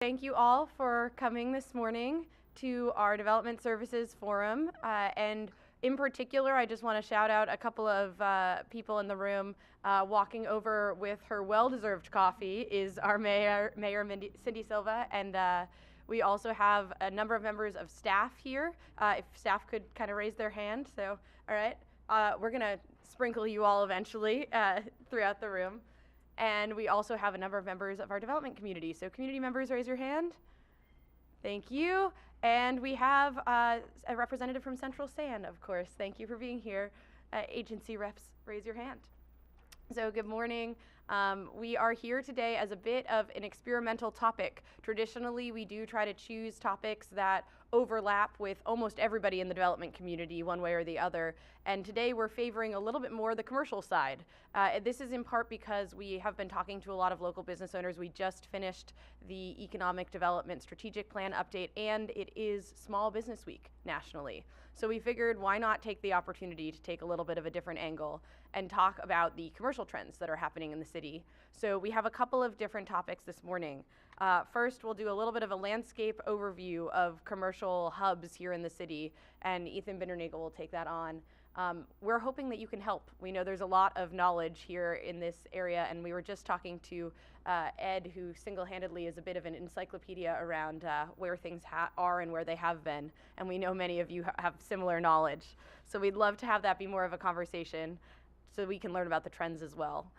thank you all for coming this morning to our Development Services Forum. And in particular, I just want to shout out a couple of people in the room. Walking over with her well-deserved coffee is our Mayor Cindy Silva, and we also have a number of members of staff here. If staff could kind of raise their hand. So, all right, we're going to sprinkle you all eventually throughout the room. And we also have a number of members of our development community. So community members, raise your hand. Thank you. And we have a representative from Central Sand, of course. Thank you for being here. Agency reps, raise your hand. So good morning. We are here today as a bit of an experimental topic. Traditionally, we do try to choose topics that overlap with almost everybody in the development community one way or the other. And today we're favoring a little bit more the commercial side. This is in part because we have been talking to a lot of local business owners. We just finished the Economic Development Strategic Plan update, and it is Small Business Week nationally. So we figured, why not take the opportunity to take a little bit of a different angle and talk about the commercial trends that are happening in the city. So we have a couple of different topics this morning. First, we'll do a little bit of a landscape overview of commercial hubs here in the city, and Ethan Bindernagel will take that on. We're hoping that you can help. We know there's a lot of knowledge here in this area, and we were just talking to Ed, who single-handedly is a bit of an encyclopedia around where things are and where they have been, and we know many of you have similar knowledge. So we'd love to have that be more of a conversation so we can learn about the trends as well.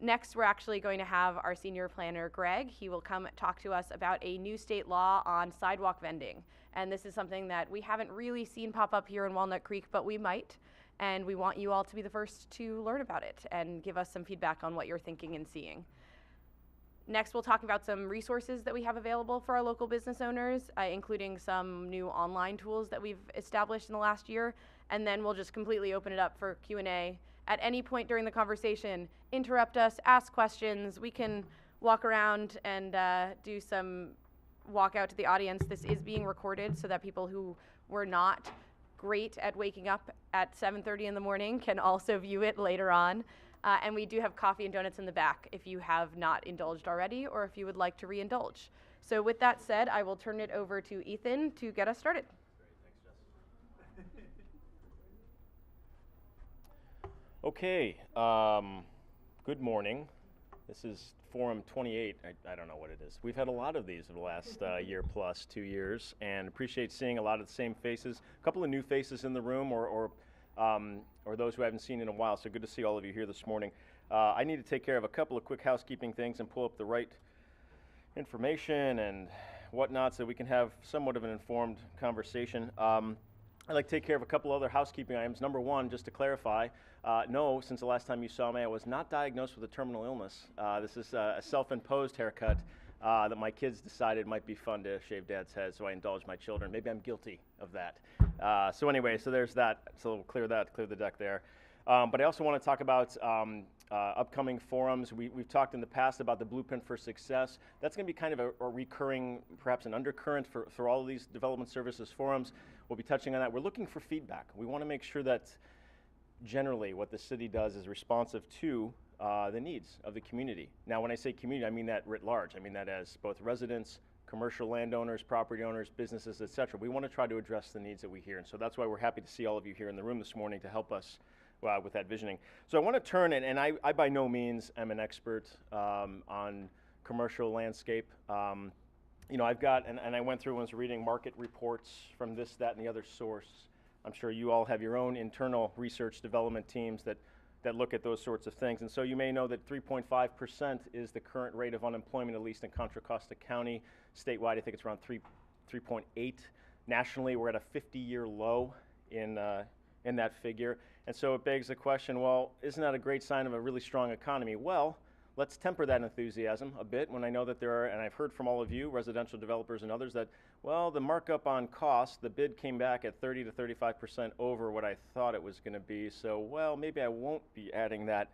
Next, we're actually going to have our senior planner, Greg. He will come talk to us about a new state law on sidewalk vending. And this is something that we haven't really seen pop up here in Walnut Creek, but we might. And we want you all to be the first to learn about it and give us some feedback on what you're thinking and seeing. Next, we'll talk about some resources that we have available for our local business owners, including some new online tools that we've established in the last year. And then we'll just completely open it up for Q&A. At any point during the conversation, interrupt us, ask questions. We can walk around and do some walk out to the audience. This is being recorded so that people who were not great at waking up at 7:30 in the morning can also view it later on. And we do have coffee and donuts in the back if you have not indulged already or if you would like to re-indulge. So with that said, I will turn it over to Ethan to get us started. Okay, good morning. This is Forum 28. I don't know what it is. We've had a lot of these in the last year plus, 2 years, and appreciate seeing a lot of the same faces. A couple of new faces in the room, or those who I haven't seen in a while. So good to see all of you here this morning. I need to take care of a couple of quick housekeeping things and pull up the right information and whatnot so we can have somewhat of an informed conversation. I'd like to take care of a couple other housekeeping items. Number one, just to clarify, no, since the last time you saw me, I was not diagnosed with a terminal illness. This is a self-imposed haircut that my kids decided might be fun to shave Dad's head, so I indulged my children. Maybe I'm guilty of that. So anyway, so there's that. So we'll clear the deck there. But I also want to talk about upcoming forums. We've talked in the past about the Blueprint for Success. That's going to be kind of a recurring, perhaps an undercurrent for all of these development services forums. We'll be touching on that. We're looking for feedback. We want to make sure that generally what the city does is responsive to the needs of the community. Now, when I say community, I mean that writ large. I mean that as both residents, commercial landowners, property owners, businesses, et cetera. We want to try to address the needs that we hear. And so that's why we're happy to see all of you here in the room this morning to help us with that visioning. So I want to turn, and I by no means am an expert on commercial landscape. You know, I've got, and I went through and was reading market reports from this, that, and the other source. I'm sure you all have your own internal research development teams that look at those sorts of things. And so you may know that 3.5% is the current rate of unemployment, at least in Contra Costa County. Statewide, I think it's around 3.8. Nationally, we're at a 50-year low in that figure. And so it begs the question, well, isn't that a great sign of a really strong economy? Well, let's temper that enthusiasm a bit when I know that there are, and I've heard from all of you, residential developers and others, that, well, the markup on cost, the bid came back at 30 to 35% over what I thought it was going to be. So, well, maybe I won't be adding that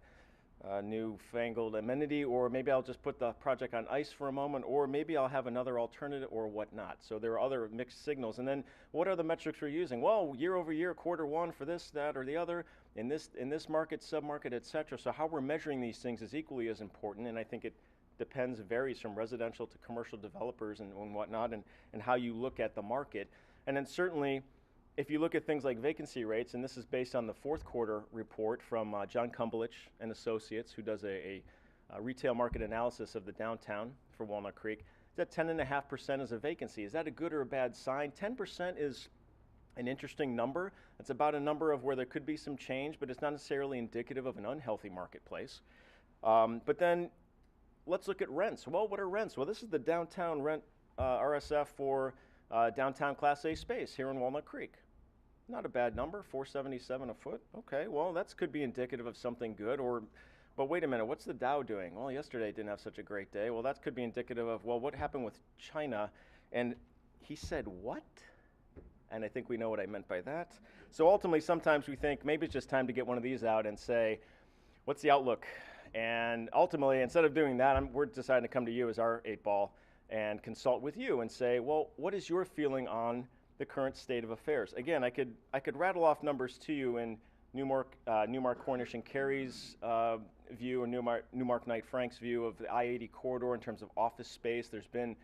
newfangled amenity, or maybe I'll just put the project on ice for a moment, or maybe I'll have another alternative or whatnot. So there are other mixed signals. And then what are the metrics we're using? Well, year over year, Q1 for this, that, or the other, in this market, submarket, et cetera. So how we're measuring these things is equally as important, and I think it varies from residential to commercial developers and whatnot, and how you look at the market. And then certainly, if you look at things like vacancy rates, and this is based on the fourth quarter report from John Kumbelich and Associates, who does a retail market analysis of the downtown for Walnut Creek, that 10.5% is a vacancy. Is that a good or a bad sign? 10% is an interesting number. It's about a number of where there could be some change, but it's not necessarily indicative of an unhealthy marketplace. But then let's look at rents. Well, what are rents? Well, this is the downtown rent RSF for downtown Class A space here in Walnut Creek. Not a bad number, $477 a foot. Okay, well, that could be indicative of something good. But wait a minute, what's the Dow doing? Well, yesterday it didn't have such a great day. Well, that could be indicative of, well, what happened with China? And he said, what? And I think we know what I meant by that. So ultimately, sometimes we think maybe it's just time to get one of these out and say, what's the outlook? And ultimately, instead of doing that, we're deciding to come to you as our 8-ball and consult with you and say, well, what is your feeling on the current state of affairs? Again, I could rattle off numbers to you in Newmark Cornish and Carey's view, and Newmark Knight Frank's view of the I-80 corridor in terms of office space. There's been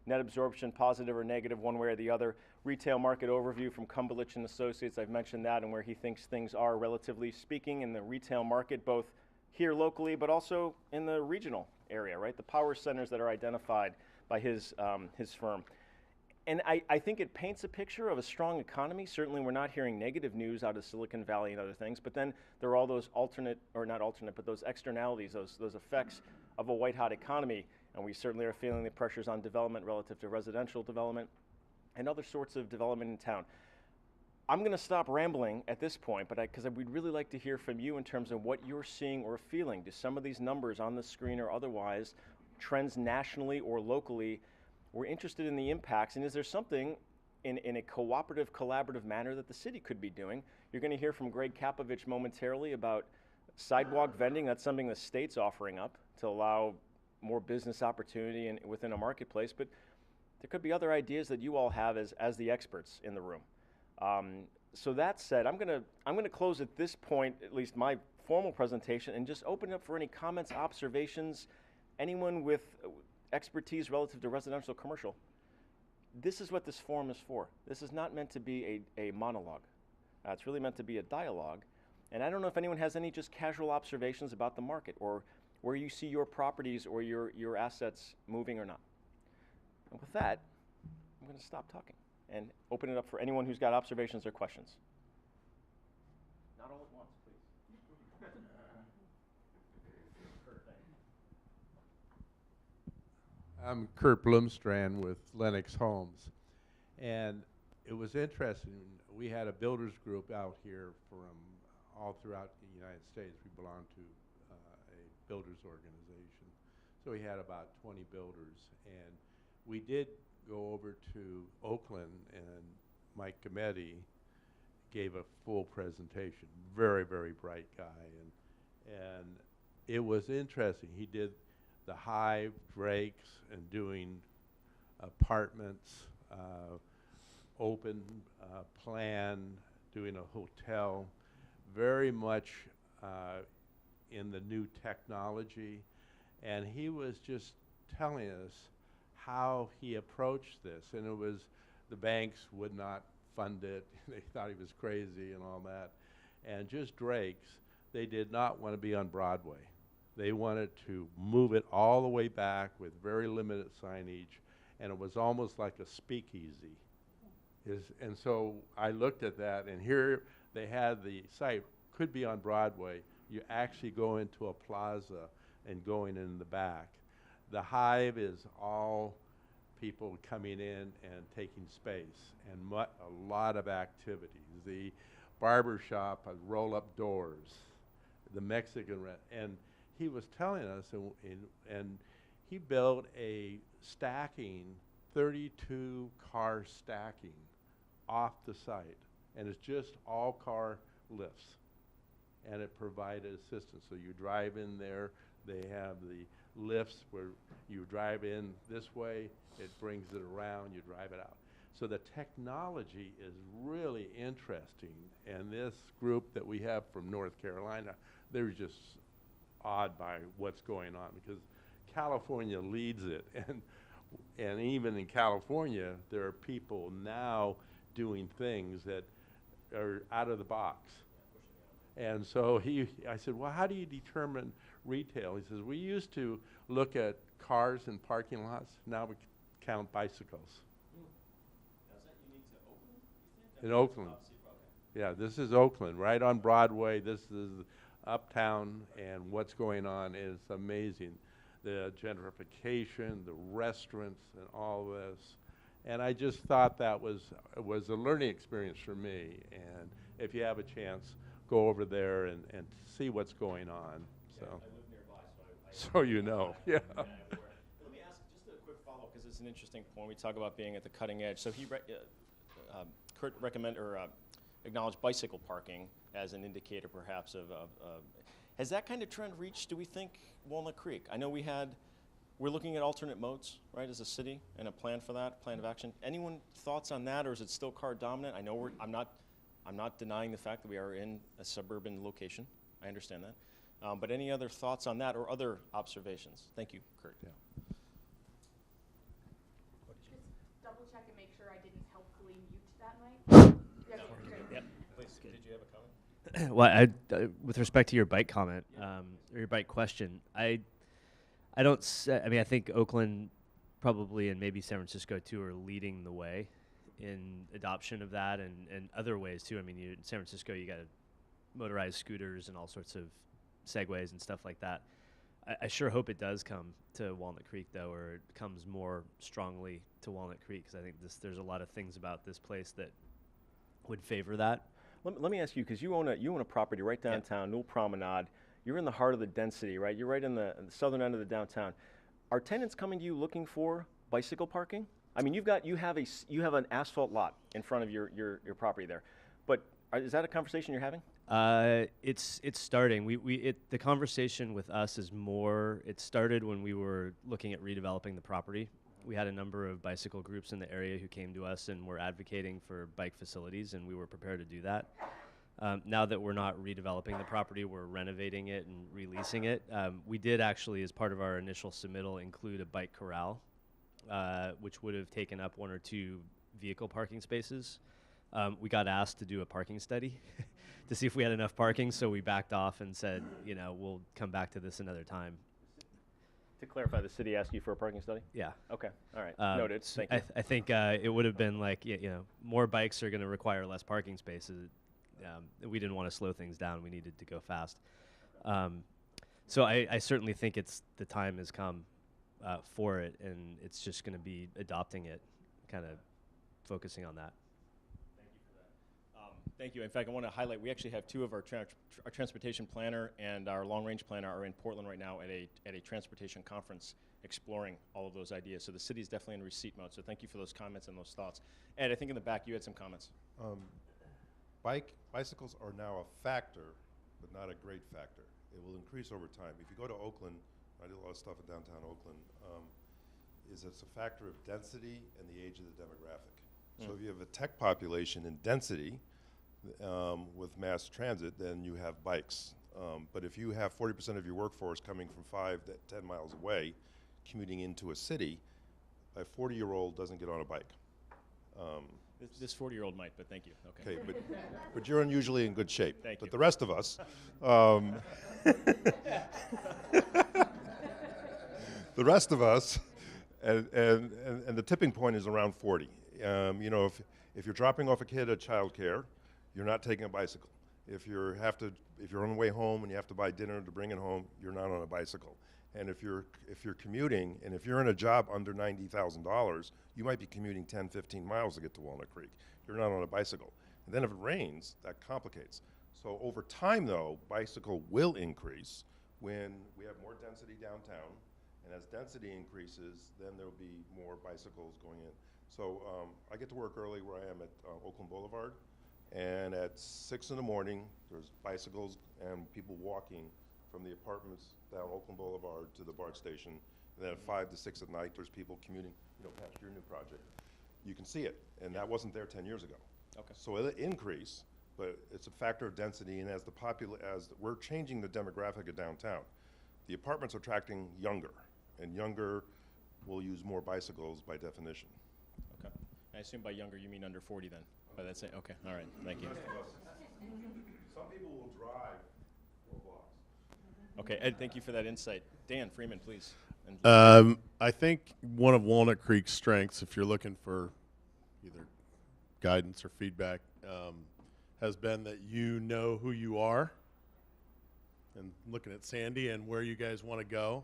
net absorption, positive or negative, one way or the other. Retail market overview from Kumbelich and Associates, I've mentioned that, and where he thinks things are, relatively speaking, in the retail market, both here locally, but also in the regional area, right? The power centers that are identified by his firm. And I think it paints a picture of a strong economy. Certainly we're not hearing negative news out of Silicon Valley and other things, but then there are all those those externalities, those effects of a white-hot economy. And we certainly are feeling the pressures on development relative to residential development and other sorts of development in town. I'm going to stop rambling at this point, because we'd really like to hear from you in terms of what you're seeing or feeling. Do some of these numbers on the screen or otherwise, trends nationally or locally, we're interested in the impacts, and is there something in a cooperative, collaborative manner that the city could be doing? You're going to hear from Greg Kapovich momentarily about sidewalk vending. That's something the state's offering up to allow more business opportunity within a marketplace, but there could be other ideas that you all have as the experts in the room. So that said, I'm going to close at this point, at least my formal presentation, and just open it up for any comments, observations, anyone with expertise relative to residential commercial. This is what this forum is for. This is not meant to be a monologue. It's really meant to be a dialogue. And I don't know if anyone has any just casual observations about the market or where you see your properties or your assets moving or not. And with that, I'm going to stop talking and open it up for anyone who's got observations or questions. Not all at once, please. Kurt, thank you. I'm Kurt Blumstrand with Lennox Homes, and it was interesting. We had a builders group out here from all throughout the United States. We belong to a builders organization, so we had about 20 builders, and we did go over to Oakland, and Mike Gametti gave a full presentation. Very, very bright guy, and it was interesting. He did the Hive, Drake's, and doing apartments, open plan, doing a hotel, very much in the new technology. And he was just telling us how he approached this. And it was, the banks would not fund it. They thought he was crazy and all that. And just Drake's, they did not want to be on Broadway. They wanted to move it all the way back with very limited signage, and it was almost like a speakeasy. And so I looked at that, and here they had the site, could be on Broadway. You actually go into a plaza and going in the back. The Hive is all people coming in and taking space, and a lot of activities. The barber shop has roll-up doors, the Mexican and he was telling us, and he built a stacking, 32 car stacking off the site, and it's just all car lifts, and it provided assistance. So you drive in there, they have the lifts where you drive in this way, it brings it around, you drive it out. So the technology is really interesting, and this group that we have from North Carolina, they're just awed by what's going on, because California leads it, and even in California, there are people now doing things that are out of the box. And so I said, well, how do you determine retail? He says, we used to look at cars in parking lots. Now we count bicycles. Now, is that unique to Oakland, you think? In Oakland. Yeah, this is Oakland, right on Broadway. This is uptown, and what's going on is amazing. The gentrification, the restaurants, and all this. And I just thought that was a learning experience for me. And if you have a chance, go over there and see what's going on. So, I live nearby, so you know, yeah. Let me ask just a quick follow-up, because it's an interesting point. We talk about being at the cutting edge. So Kurt acknowledged bicycle parking as an indicator, perhaps, of has that kind of trend reached, do we think, Walnut Creek? I know we're looking at alternate modes, right, as a city, and a plan for that, plan of action. Anyone thoughts on that, or is it still car dominant? I know I'm not denying the fact that we are in a suburban location. I understand that. But any other thoughts on that or other observations? Thank you, Kurt. Yeah. Just double check and make sure I didn't helpfully mute that mic. Yes, great. Yep. Please, did you have a comment? Well, with respect to your bike comment, or your bike question, I think Oakland probably, and maybe San Francisco too, are leading the way in adoption of that, and other ways too. I mean, in San Francisco, you got motorized scooters and all sorts of segways and stuff like that. I sure hope it does come to Walnut Creek, though, or it comes more strongly to Walnut Creek, because I think there's a lot of things about this place that would favor that. Let me ask you, because you own a property right downtown, Newell Promenade. You're in the heart of the density, right? You're right in the southern end of the downtown. Are tenants coming to you looking for bicycle parking? I mean, you have an asphalt lot in front of your property there, but is that a conversation you're having? It's starting. The conversation with us is more. It started when we were looking at redeveloping the property. We had a number of bicycle groups in the area who came to us and were advocating for bike facilities, and we were prepared to do that. Now that we're not redeveloping the property, we're renovating it and releasing it. We did actually, as part of our initial submittal, include a bike corral, which would have taken up 1 or 2 vehicle parking spaces. We got asked to do a parking study to see if we had enough parking, so we backed off and said, we'll come back to this another time. To clarify, the city asked you for a parking study? Yeah. Okay. All right. Noted. Thank you. I think it would have been like, more bikes are going to require less parking spaces. We didn't want to slow things down. We needed to go fast. So I certainly think the time has come for it, and it's just going to be adopting it, kind of focusing on that. Thank you. In fact, I want to highlight, we actually have 2 of our transportation planner and our long-range planner are in Portland right now at a transportation conference exploring all of those ideas. So the city's definitely in receipt mode. So thank you for those comments and those thoughts. Ed, I think in the back you had some comments. Bicycles are now a factor, but not a great factor. It will increase over time. If you go to Oakland, I do a lot of stuff in downtown Oakland, it's a factor of density and the age of the demographic. So if you have a tech population in density, with mass transit, then you have bikes. But if you have 40% of your workforce coming from 5 to 10 miles away, commuting into a city, a 40-year-old doesn't get on a bike. This 40-year-old might, but thank you. Okay, but you're unusually in good shape. Thank you. But the rest of us, and the tipping point is around 40. If you're dropping off a kid at childcare, you're not taking a bicycle. If you're on the way home and you have to buy dinner to bring it home, you're not on a bicycle. And if you're commuting, and if you're in a job under $90,000, you might be commuting 10, 15 miles to get to Walnut Creek. You're not on a bicycle. And then if it rains, that complicates. So over time, though, bicycle will increase when we have more density downtown. And as density increases, then there'll be more bicycles going in. So I get to work early where I am at Oakland Boulevard. And at 6 in the morning, there's bicycles and people walking from the apartments down Oakland Boulevard to the BART station. And then at 5 to 6 at night, there's people commuting, past your new project. You can see it, and that wasn't there 10 years ago. Okay. So it'll increase, but it's a factor of density, and as we're changing the demographic of downtown, the apartments are attracting younger. and younger will use more bicycles by definition. Okay. I assume by younger you mean under 40 then. By that say, okay, all right, thank you. Some people will drive 4 blocks. Okay, Ed, thank you for that insight. Dan Freeman, please. And I think one of Walnut Creek's strengths, if you're looking for either guidance or feedback, has been that you know who you are, and looking at Sandy and where you guys want to go.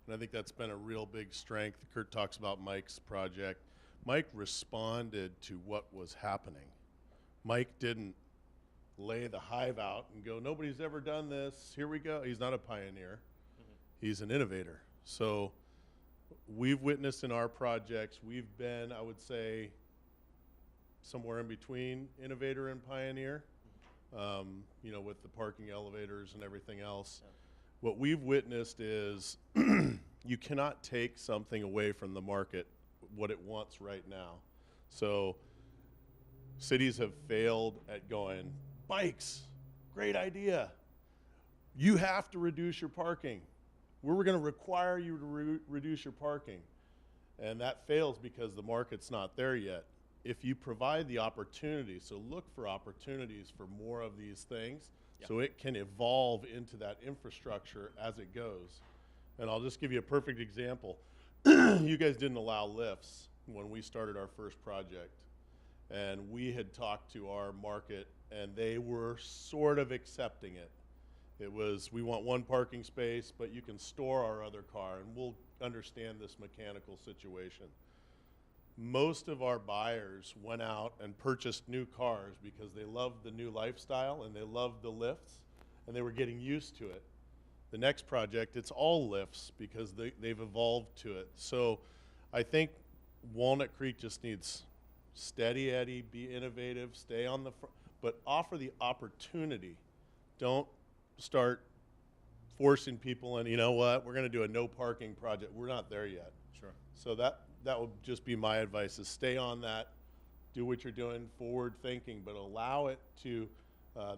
And I think that's been a real big strength. Kurt talks about Mike's project. Mike responded to what was happening. Mike didn't lay the hive out and go, nobody's ever done this, here we go. He's not a pioneer. He's an innovator. So we've witnessed in our projects, we've been, I would say, somewhere in between innovator and pioneer, you know, with the parking elevators and everything else. Yeah. What we've witnessed is you cannot take something away from the market, what it wants right now. So cities have failed at going, bikes, great idea. You have to reduce your parking. We're going to require you to reduce your parking. And that fails because the market's not there yet. If you provide the opportunity, so look for opportunities for more of these things, so it can evolve into that infrastructure as it goes. And I'll just give you a perfect example. You guys didn't allow lifts when we started our first project. And we had talked to our market, and they were sort of accepting it. It was, we want 1 parking space, but you can store our other car, and we'll understand this mechanical situation. Most of our buyers went out and purchased new cars because they loved the new lifestyle and they loved the lifts, and they were getting used to it. The next project, it's all lifts because they've evolved to it. So I think Walnut Creek just needs steady Eddie, be innovative, stay on the front, but offer the opportunity. Don't start forcing people in, you know what, we're going to do a no parking project. We're not there yet. sure. So that would just be my advice, is stay on that, do what you're doing, forward thinking, but allow it to,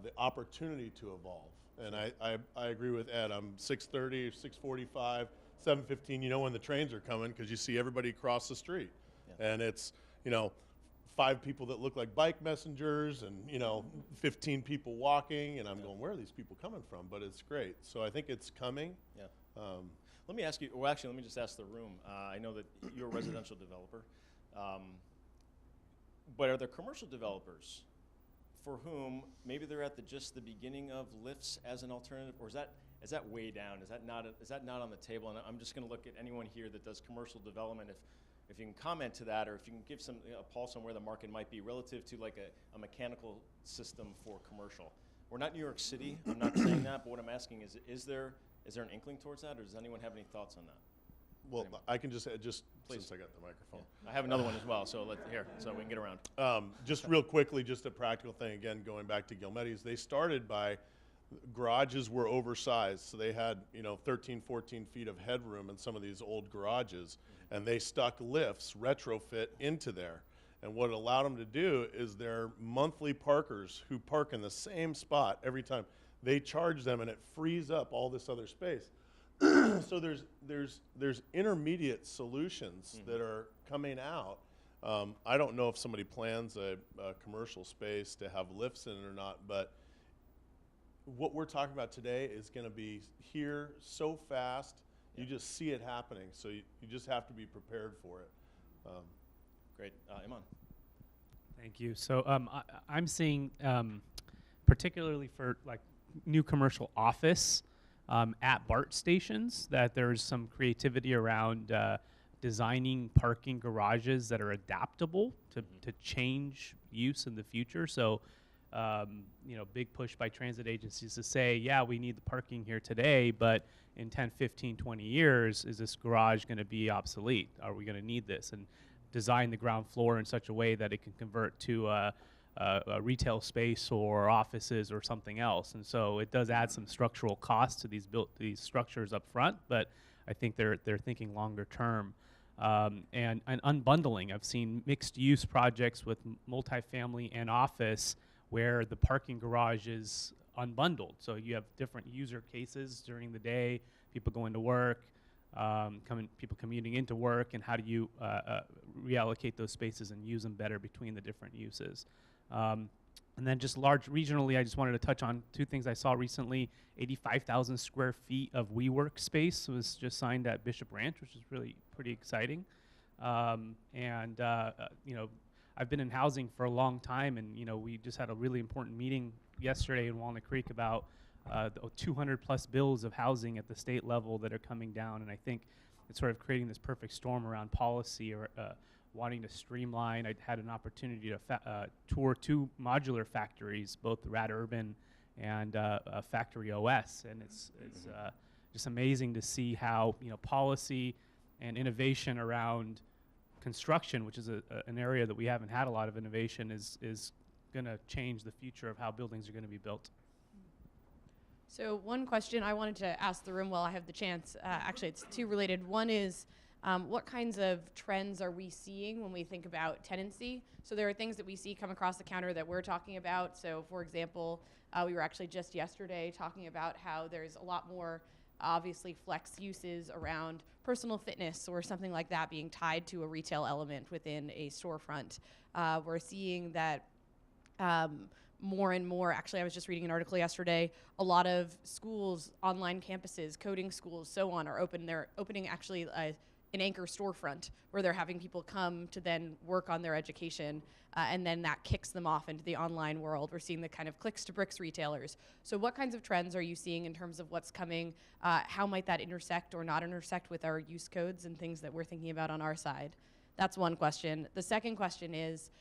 the opportunity to evolve. And I agree with Ed. I'm 6:30, 6:45, 7:15, you know when the trains are coming because you see everybody across the street. Yeah. And it's, you know, 5 people that look like bike messengers and, you know, 15 people walking, and I'm going, where are these people coming from? But it's great. So I think it's coming. Yeah. Let me ask you, well, actually, let me just ask the room. I know that you're a residential developer, but are there commercial developers for whom maybe they're at just the beginning of lifts as an alternative, or is that way down? Is that not on the table? And I'm just going to look at anyone here that does commercial development. If you can comment to that, or if you can give some a pulse on where the market might be relative to like a mechanical system for commercial. We're not New York City. I'm not saying that, but what I'm asking is there an inkling towards that, or does anyone have any thoughts on that? Well, I can just Please. since I got the microphone. Yeah. I have another one as well, so so we can get around. Just real quickly, just a practical thing, again, going back to Gilmetti's, they started by, garages were oversized, so they had, you know, 13, 14 feet of headroom in some of these old garages, and they stuck lifts, retrofit into there. And what it allowed them to do is their monthly parkers who park in the same spot every time, they charge them and it frees up all this other space. So there's intermediate solutions that are coming out. I don't know if somebody plans a commercial space to have lifts in it or not, but what we're talking about today is going to be here so fast, you just see it happening. So you just have to be prepared for it. Great. Iman. Thank you. So I'm seeing, particularly for like new commercial office at BART stations, that there's some creativity around designing parking garages that are adaptable to change use in the future. So, you know, big push by transit agencies to say, yeah, we need the parking here today, but in 10, 15, 20 years, is this garage going to be obsolete? Are we going to need this? And design the ground floor in such a way that it can convert to a retail space or offices or something else. And so it does add some structural costs to these structures up front, but I think they're thinking longer term. And unbundling. I've seen mixed use projects with multifamily and office where the parking garage is unbundled. So you have different user cases during the day, people going to work, people commuting into work, and how do you reallocate those spaces and use them better between the different uses. And then just large regionally, I just wanted to touch on two things I saw recently. 85,000 square feet of WeWork space was just signed at Bishop Ranch, which is really pretty exciting. You know, I've been in housing for a long time, and you know, we just had a really important meeting yesterday in Walnut Creek about the 200 plus bills of housing at the state level that are coming down, and I think it's sort of creating this perfect storm around policy or wanting to streamline. I had an opportunity to tour 2 modular factories, both Rad Urban and Factory OS, and it's just amazing to see how, you know, policy and innovation around construction, which is an area that we haven't had a lot of innovation, is going to change the future of how buildings are going to be built. So one question I wanted to ask the room while I have the chance, actually it's 2 related. One is, what kinds of trends are we seeing when we think about tenancy? So there are things that we see come across the counter that we're talking about. So for example, we were actually just yesterday talking about how there's a lot more obviously flex uses around personal fitness or something like that being tied to a retail element within a storefront. We're seeing that more and more. Actually, I was just reading an article yesterday. A lot of schools, online campuses, coding schools, so on, are open. They're opening actually an anchor storefront where they're having people come to then work on their education, and then that kicks them off into the online world. We're seeing the kind of clicks to bricks retailers. So what kinds of trends are you seeing in terms of what's coming? How might that intersect or not intersect with our use codes and things that we're thinking about on our side? That's one question. The second question is,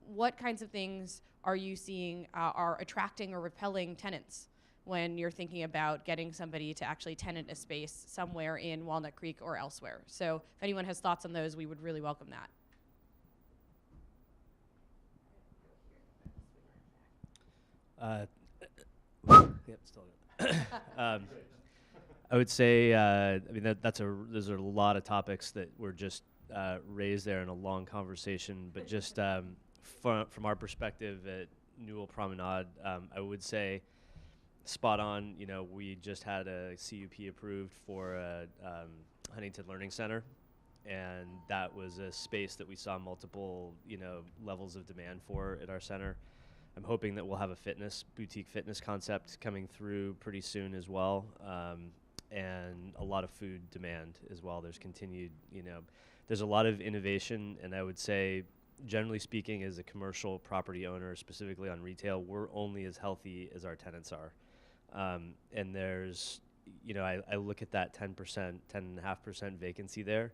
what kinds of things are you seeing are attracting or repelling tenants when you're thinking about getting somebody to actually tenant a space somewhere in Walnut Creek or elsewhere? So if anyone has thoughts on those, we would really welcome that. Yep, still good. I would say, I mean, those are a lot of topics that were just raised there in a long conversation, but just from our perspective at Newell Promenade, I would say spot on. You know, we just had a CUP approved for a Huntington Learning Center, and that was a space that we saw multiple, you know, levels of demand for at our center. I'm hoping that we'll have a boutique fitness concept coming through pretty soon as well, and a lot of food demand as well. There's continued, you know, there's a lot of innovation, and I would say, generally speaking, as a commercial property owner, specifically on retail, we're only as healthy as our tenants are. And there's, you know, I look at that 10%, 10.5% vacancy there,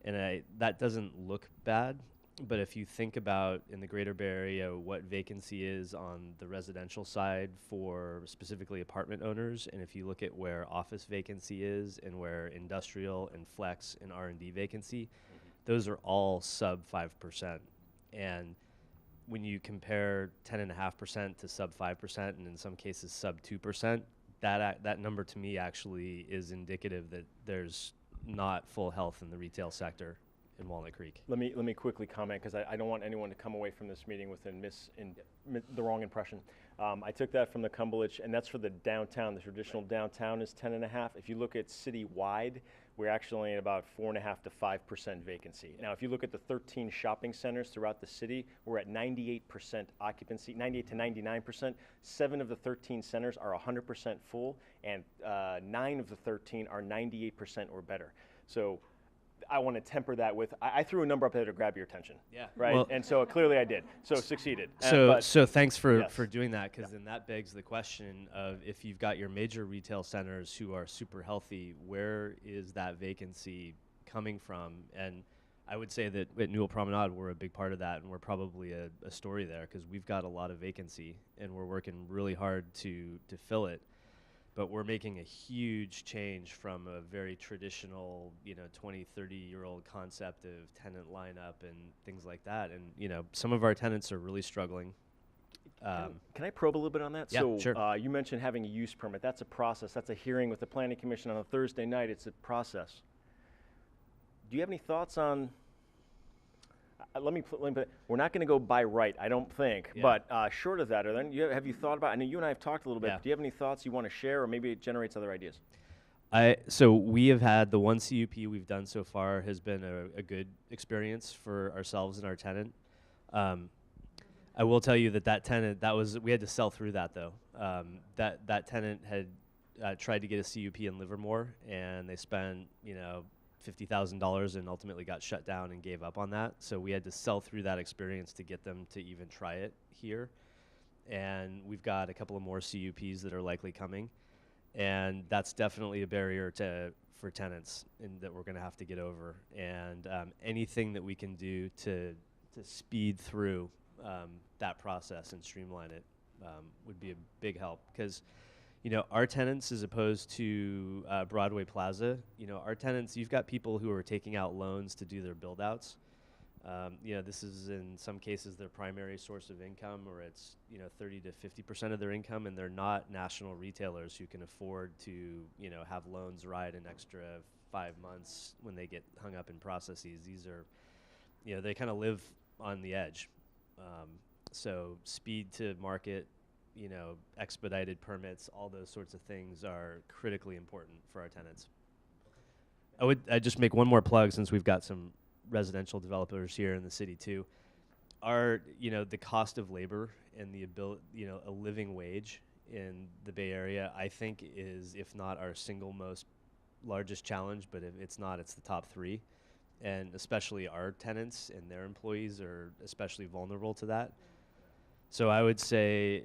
and that doesn't look bad. But if you think about in the Greater Bay Area what vacancy is on the residential side for specifically apartment owners, and if you look at where office vacancy is and where industrial and flex and R&D vacancy, those are all sub 5%. And when you compare 10.5% to sub 5%, and in some cases sub 2%, that number to me actually is indicative that there's not full health in the retail sector in Walnut Creek. Let me quickly comment, because I don't want anyone to come away from this meeting with the wrong impression. I took that from the Cumberledge, and that's for the downtown. The traditional downtown is 10.5. If you look at city-wide, we're actually at about 4.5 to 5% vacancy. Now, if you look at the 13 shopping centers throughout the city, we're at 98% occupancy, 98 to 99%. 7 of the 13 centers are 100% full, and 9 of the 13 are 98% or better. So I want to temper that with, I threw a number up there to grab your attention. Yeah. Right? Well, and so clearly I did. So succeeded. So thanks for Yes. doing that, because then that begs the question of, if you've got your major retail centers who are super healthy, where is that vacancy coming from? And I would say that at Newell Promenade, we're a big part of that, and we're probably a story there, because we've got a lot of vacancy, and we're working really hard to fill it. But we're making a huge change from a very traditional, you know, 20, 30-year-old concept of tenant lineup and things like that. And, you know, some of our tenants are really struggling. Can I probe a little bit on that? Yeah, so sure. You mentioned having a use permit. That's a process. That's a hearing with the Planning Commission on a Thursday night. It's a process. Do you have any thoughts on, let me put it, we're not going to go by right, I don't think, Yeah. but short of that, have you thought about, I know you and I have talked a little bit, Yeah. do you have any thoughts you want to share, or maybe it generates other ideas? So we have had the one CUP we've done so far has been a good experience for ourselves and our tenant. I will tell you that tenant, we had to sell through that though. That tenant had tried to get a CUP in Livermore, and they spent $50,000 and ultimately got shut down and gave up on that. So we had to sell through that experience to get them to even try it here. And we've got a couple of more CUPs that are likely coming. And that's definitely a barrier for tenants that we're going to have to get over. And anything that we can do to speed through that process and streamline it would be a big help. Because, our tenants, as opposed to Broadway Plaza, our tenants, you've got people who are taking out loans to do their build-outs. This is in some cases their primary source of income, or it's 30 to 50% of their income, and they're not national retailers who can afford to have loans ride an extra 5 months when they get hung up in processes. These are they kind of live on the edge. So speed to market, expedited permits, all those sorts of things are critically important for our tenants. I'd just make one more plug, since we've got some residential developers here in the city too. The cost of labor and the ability, a living wage in the Bay Area, I think is, if not our single most largest challenge, but if it's not, it's the top 3. And especially our tenants and their employees are especially vulnerable to that. So I would say,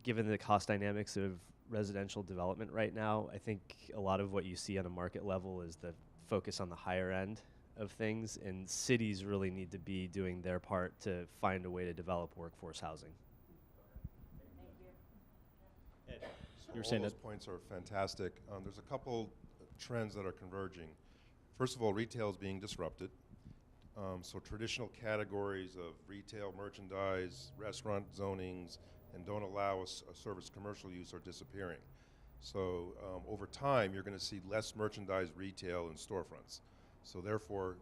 given the cost dynamics of residential development right now, I think a lot of what you see on a market level is the focus on the higher end of things, and cities really need to be doing their part to find a way to develop workforce housing. So all those points are fantastic. There's a couple trends that are converging. First of all, retail is being disrupted. So traditional categories of retail, merchandise, restaurant zonings, and don't allow a service commercial use are disappearing. So over time, you're going to see less merchandise retail in storefronts. So therefore,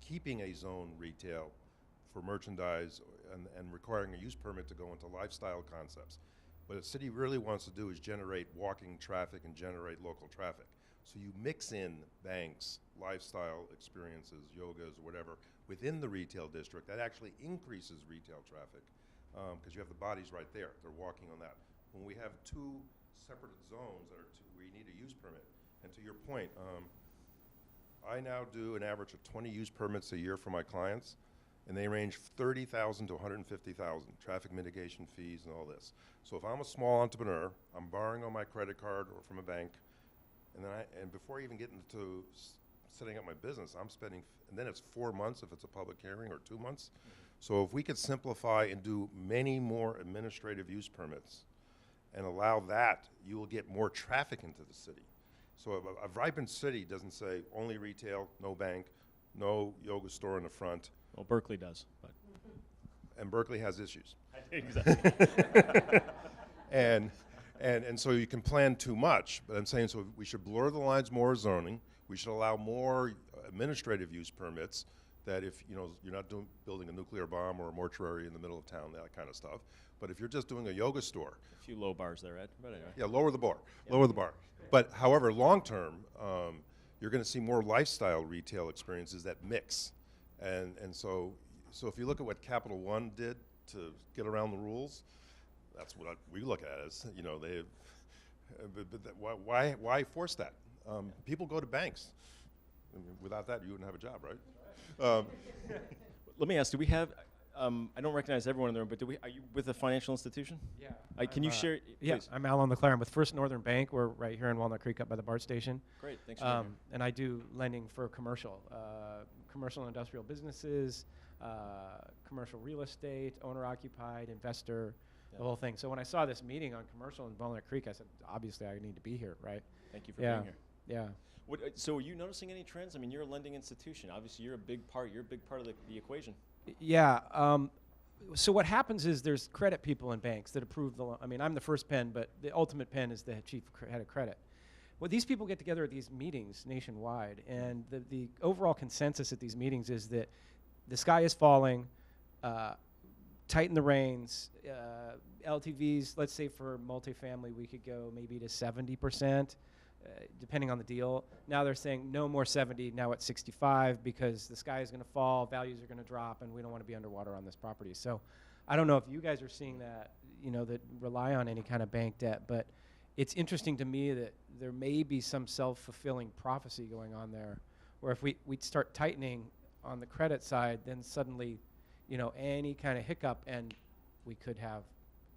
keeping a zone retail for merchandise and requiring a use permit to go into lifestyle concepts. What a city really wants to do is generate walking traffic and generate local traffic. So you mix in banks, lifestyle experiences, yogas, whatever, within the retail district. That actually increases retail traffic because you have the bodies right there. They're walking on that. When we have 2 separate zones where you need a use permit, and to your point, I now do an average of 20 use permits a year for my clients, and they range $30,000 to $150,000, traffic mitigation fees and all this. So if I'm a small entrepreneur, I'm borrowing on my credit card or from a bank, and before I even get into setting up my business, I'm spending, and then it's 4 months if it's a public hearing, or 2 months. So if we could simplify and do many more administrative use permits and allow that, you will get more traffic into the city. So a vibrant city doesn't say only retail, no bank, no yoga store in the front. Well, Berkeley does, but. And Berkeley has issues. Exactly. And so you can plan too much, but I'm saying, so we should blur the lines more zoning. We should allow more administrative use permits, that if you're not building a nuclear bomb or a mortuary in the middle of town, that kind of stuff. But if you're just doing a yoga store. A few low bars there, Ed, but anyway. Yeah, lower the bar, lower the bar. But however, long term, you're going to see more lifestyle retail experiences that mix. And so if you look at what Capital One did to get around the rules, that's what we look at as, why force that? People go to banks. I mean, without that, you wouldn't have a job, right? Let me ask, do we have, I don't recognize everyone in the room, but are you with a financial institution? Yeah. Can you share? Yeah, Please. I'm Alan LeClaire. I'm with First Northern Bank. We're right here in Walnut Creek up by the BART station. Great, thanks for being here. And I do lending for commercial and industrial businesses, commercial real estate, owner-occupied, investor, the whole thing. So when I saw this meeting on commercial in Walnut Creek, I said, obviously I need to be here, right? Thank you for being here. Yeah. So are you noticing any trends? I mean, you're a lending institution. Obviously, you're a big part of the equation. Yeah. So what happens is there's credit people in banks that approve the loan. I mean, I'm the first pen, but the ultimate pen is the chief head of credit. Well, these people get together at these meetings nationwide, and the overall consensus at these meetings is that the sky is falling. tighten the reins. LTVs, let's say for multifamily, we could go maybe to 70%, depending on the deal. Now they're saying no more 70, now it's 65 because the sky is going to fall, values are going to drop, and we don't want to be underwater on this property. So I don't know if you guys are seeing that, that rely on any kind of bank debt, but it's interesting to me that there may be some self-fulfilling prophecy going on there, where if we start tightening on the credit side, then suddenly, any kind of hiccup, and we could have,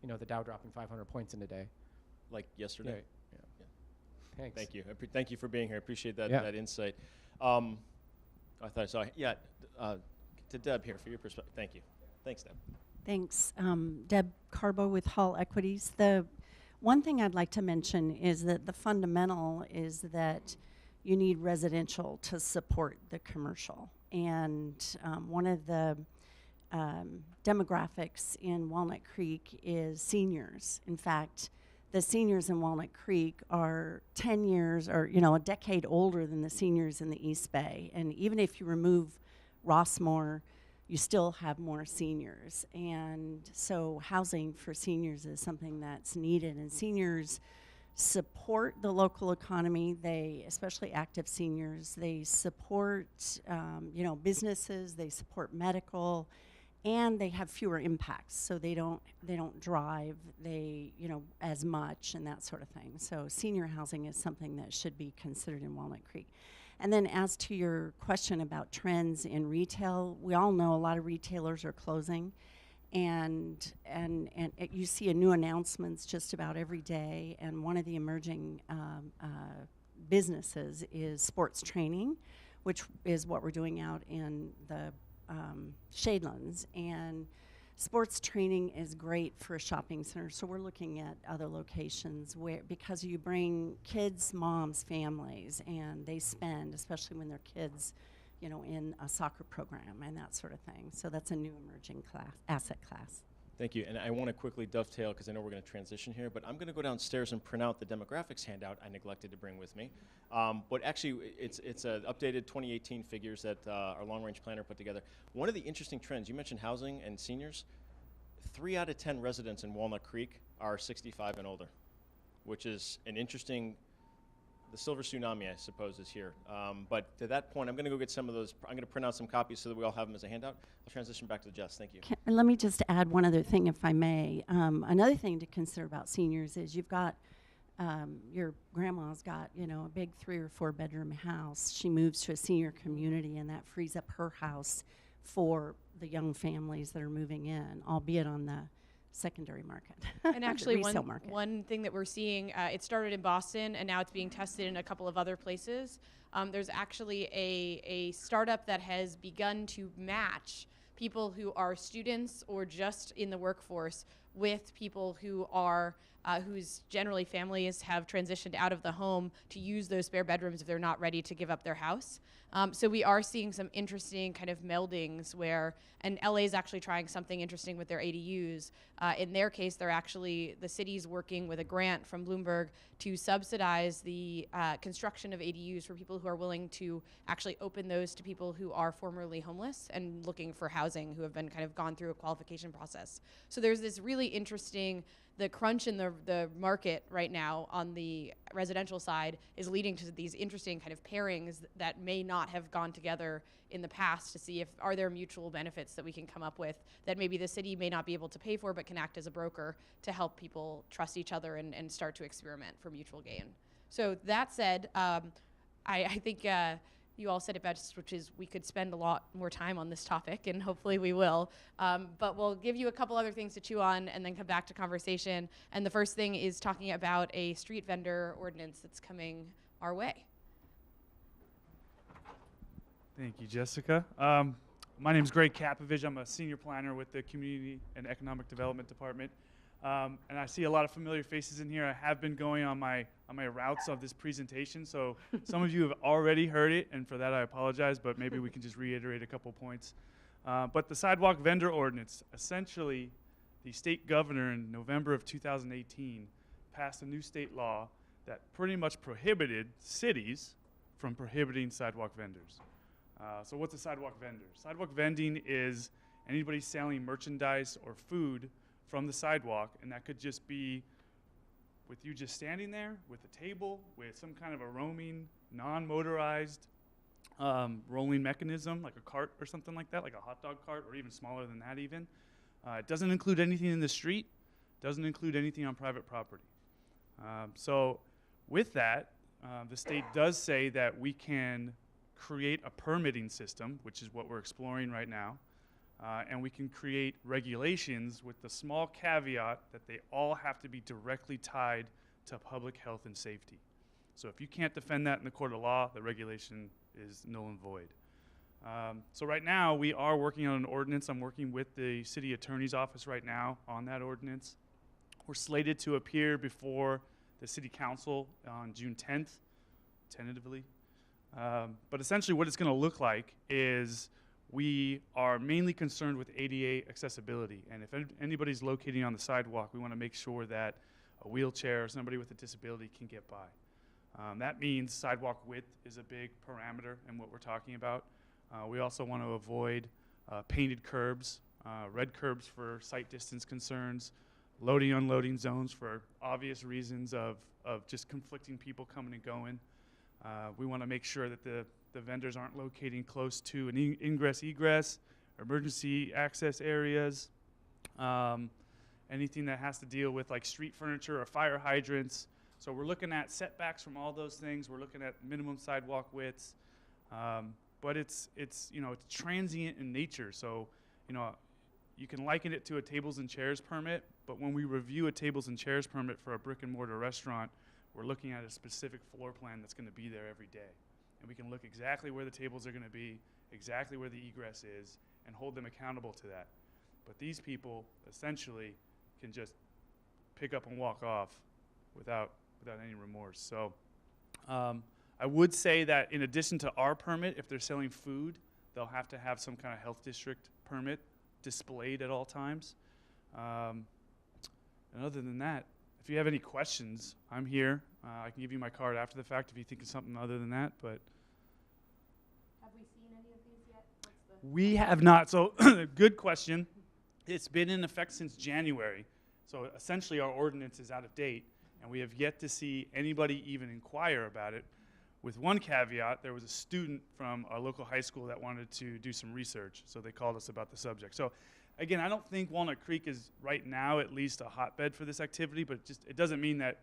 the Dow dropping 500 points in a day. Like yesterday? Right. Yeah. Thanks. Thank you. Thank you for being here. I appreciate that, Yeah. that insight. I thought I saw, to Deb here for your perspective. Thank you. Thanks, Deb. Thanks. Deb Carbo with Hall Equities. The one thing I'd like to mention is that the fundamental is that you need residential to support the commercial. And one of the demographics in Walnut Creek is seniors. In fact, the seniors in Walnut Creek are 10 years or, a decade older than the seniors in the East Bay. And even if you remove Rossmore, you still have more seniors. And so housing for seniors is something that's needed. And seniors support the local economy. They, especially active seniors, they support, businesses, they support medical, and they have fewer impacts. So they don't drive, as much and that sort of thing. So senior housing is something that should be considered in Walnut Creek. And then as to your question about trends in retail, we all know a lot of retailers are closing, and you see new announcements just about every day. And one of the emerging businesses is sports training, which is what we're doing out in the Shadelands. And sports training is great for a shopping center, so we're looking at other locations where, because you bring kids, moms, families, and they spend, especially when they're kids, in a soccer program and that sort of thing. So that's a new emerging asset class. Thank you. And I want to quickly dovetail, because I know we're going to transition here, but I'm going to go downstairs and print out the demographics handout I neglected to bring with me. But actually, it's updated 2018 figures that our long-range planner put together. One of the interesting trends, you mentioned housing and seniors. 3 out of 10 residents in Walnut Creek are 65 and older, which is an interesting, the silver tsunami, I suppose, is here. But to that point, I'm going to go get some of those. I'm going to print out some copies so that we all have them as a handout. I'll transition back to Jess. Thank you. Let me just add one other thing, if I may. Another thing to consider about seniors is you've got, your grandma's got, a big 3 or 4 bedroom house. She moves to a senior community, and that frees up her house for the young families that are moving in, albeit on the secondary market. And actually, market. one thing that we're seeing, it started in Boston, and now it's being tested in a couple of other places. There's actually a startup that has begun to match people who are students or just in the workforce with people who are whose generally families have transitioned out of the home to use those spare bedrooms if they're not ready to give up their house. So we are seeing some interesting kind of meldings where, and LA is actually trying something interesting with their ADUs. In their case, the city's working with a grant from Bloomberg to subsidize the construction of ADUs for people who are willing to actually open those to people who are formerly homeless and looking for housing, who have been kind of gone through a qualification process. So there's this really interesting, the crunch in the market right now on the residential side is leading to these interesting kind of pairings that may not have gone together in the past, to see if are there mutual benefits that we can come up with that maybe the city may not be able to pay for, but can act as a broker to help people trust each other and start to experiment for mutual gain. So that said, I think you all said it best, which is we could spend a lot more time on this topic, and hopefully we will. But we'll give you a couple other things to chew on and then come back to conversation. And the first thing is talking about a street vendor ordinance that's coming our way. Thank you, Jessica. My name is Greg Kapovich. I'm a senior planner with the Community and Economic Development Department. And I see a lot of familiar faces in here. I have been going on my routes of this presentation, so some of you have already heard it, and for that I apologize, but maybe we can just reiterate a couple points. But the Sidewalk Vendor Ordinance, essentially the state governor in November of 2018 passed a new state law that pretty much prohibited cities from prohibiting sidewalk vendors. So what's a sidewalk vendor? Sidewalk vending is anybody selling merchandise or food from the sidewalk, and that could just be with you just standing there with a table, with some kind of a roaming, non-motorized rolling mechanism, like a cart or something like that, like a hot dog cart, or even smaller than that even. It doesn't include anything in the street, doesn't include anything on private property. So with that, the state does say that we can create a permitting system, which is what we're exploring right now, and we can create regulations with the small caveat that they all have to be directly tied to public health and safety. So if you can't defend that in the court of law, the regulation is null and void. So right now, we are working on an ordinance. I'm working with the city attorney's office right now on that ordinance. We're slated to appear before the city council on June 10th, tentatively. But essentially what it's going to look like is we are mainly concerned with ADA accessibility. And if anybody's locating on the sidewalk, we want to make sure that a wheelchair or somebody with a disability can get by. That means sidewalk width is a big parameter in what we're talking about. We also want to avoid painted curbs, red curbs for sight distance concerns, loading, unloading zones for obvious reasons of just conflicting people coming and going. We want to make sure that the vendors aren't locating close to an ingress, egress, emergency access areas, anything that has to deal with like street furniture or fire hydrants. So we're looking at setbacks from all those things. We're looking at minimum sidewalk widths, but it's transient in nature. So, you can liken it to a tables and chairs permit, but when we review a tables and chairs permit for a brick and mortar restaurant, we're looking at a specific floor plan that's going to be there every day. And we can look exactly where the tables are going to be, exactly where the egress is, and hold them accountable to that. But these people essentially can just pick up and walk off without any remorse. So I would say that in addition to our permit, if they're selling food, they'll have to have some kind of health district permit displayed at all times. And other than that, if you have any questions, I'm here. I can give you my card after the fact if you think of something other than that. But have we seen any of these yet? We have not. So good question. It's been in effect since January. So essentially our ordinance is out of date, and we have yet to see anybody even inquire about it. With one caveat, there was a student from our local high school that wanted to do some research, so they called us about the subject. So again, I don't think Walnut Creek is right now at least a hotbed for this activity, but it doesn't mean that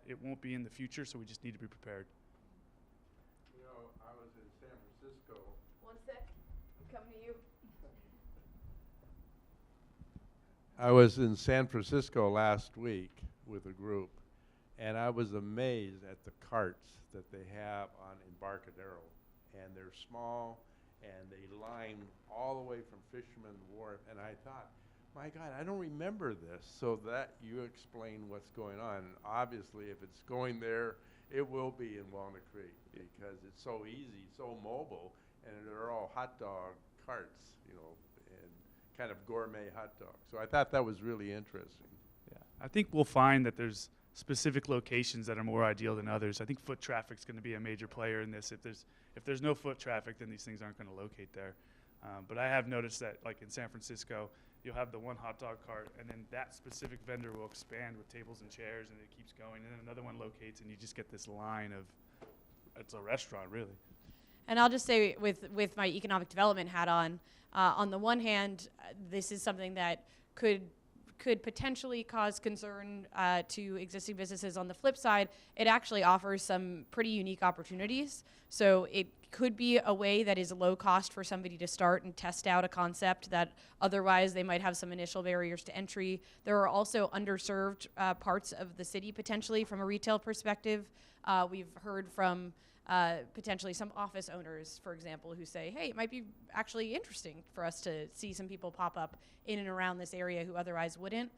it won't be in the future, so we just need to be prepared. I was in San Francisco. One sec, I'm coming to you. I was in San Francisco last week with a group, and I was amazed at the carts that they have on Embarcadero. And they're small, and they line all the way from Fisherman Wharf. And I thought, my God, I don't remember this. So that you explain what's going on. And obviously, if it's going there, it will be in Walnut Creek because it's so easy, so mobile, and they're all hot dog carts, and kind of gourmet hot dogs. So I thought that was really interesting. Yeah, I think we'll find that there's specific locations that are more ideal than others. I think foot traffic's going to be a major player in this. If there's no foot traffic, then these things aren't going to locate there. But I have noticed that, like in San Francisco, you'll have the one hot dog cart, and then that specific vendor will expand with tables and chairs, and it keeps going. And then another one locates, and you just get this line of, it's a restaurant, really. And I'll just say, with my economic development hat on the one hand, this is something that could potentially cause concern to existing businesses. On the flip side, it actually offers some pretty unique opportunities. So it could be a way that is low cost for somebody to start and test out a concept that otherwise they might have some initial barriers to entry. There are also underserved parts of the city potentially from a retail perspective. We've heard from potentially some office owners, for example, who say, hey, it might be actually interesting for us to see some people pop up in and around this area who otherwise wouldn't.